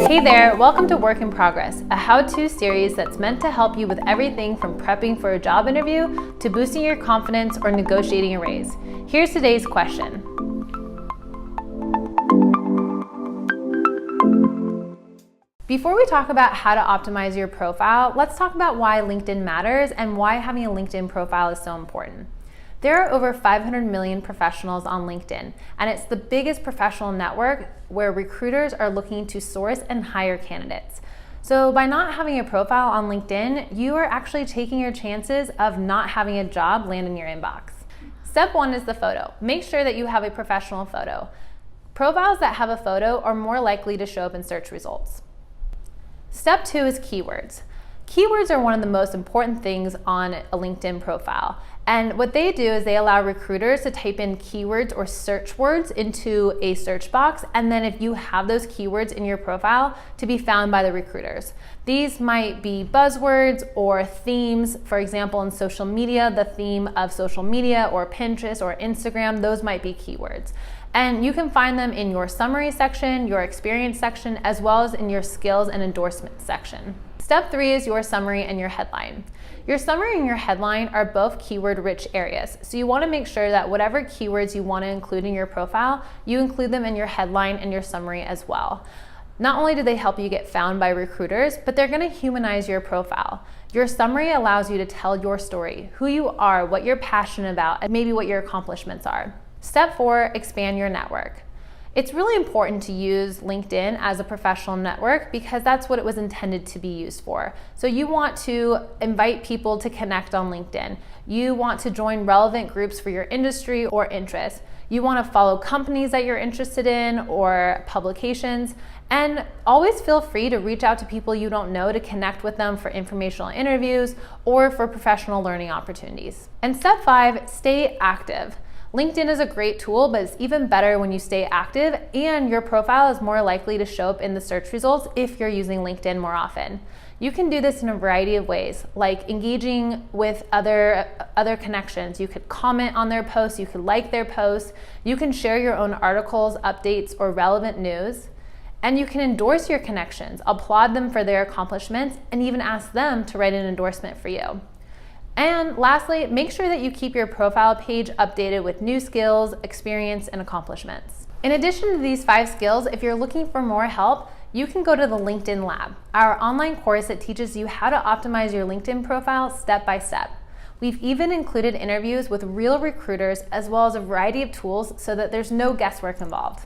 Hey there, welcome to Work in Progress, a how-to series that's meant to help you with everything from prepping for a job interview to boosting your confidence or negotiating a raise. Here's today's question. Before we talk about how to optimize your profile, let's talk about why LinkedIn matters and why having a LinkedIn profile is so important. There are over 500 million professionals on LinkedIn, and it's the biggest professional network where recruiters are looking to source and hire candidates. So by not having a profile on LinkedIn, you are actually taking your chances of not having a job land in your inbox. Step one is the photo. Make sure that you have a professional photo. Profiles that have a photo are more likely to show up in search results. Step two is keywords. Keywords are one of the most important things on a LinkedIn profile. And what they do is they allow recruiters to type in keywords or search words into a search box. And then if you have those keywords in your profile, to be found by the recruiters. These might be buzzwords or themes. For example, in social media, the theme of social media or Pinterest or Instagram, those might be keywords. And you can find them in your summary section, your experience section, as well as in your skills and endorsement section. Step three is your summary and your headline. Your summary and your headline are both keyword-rich areas, so you want to make sure that whatever keywords you want to include in your profile, you include them in your headline and your summary as well. Not only do they help you get found by recruiters, but they're going to humanize your profile. Your summary allows you to tell your story, who you are, what you're passionate about, and maybe what your accomplishments are. Step four, expand your network. It's really important to use LinkedIn as a professional network because that's what it was intended to be used for. So you want to invite people to connect on LinkedIn. You want to join relevant groups for your industry or interest. You want to follow companies that you're interested in or publications. And always feel free to reach out to people you don't know to connect with them for informational interviews or for professional learning opportunities. And step five, stay active. LinkedIn is a great tool, but it's even better when you stay active and your profile is more likely to show up in the search results if you're using LinkedIn more often. You can do this in a variety of ways, like engaging with other connections. You could comment on their posts, you could like their posts, you can share your own articles, updates, or relevant news, and you can endorse your connections, applaud them for their accomplishments, and even ask them to write an endorsement for you. And lastly, make sure that you keep your profile page updated with new skills, experience, and accomplishments. In addition to these 5 skills, if you're looking for more help, you can go to the LinkedIn Lab, our online course that teaches you how to optimize your LinkedIn profile step by step. We've even included interviews with real recruiters as well as a variety of tools so that there's no guesswork involved.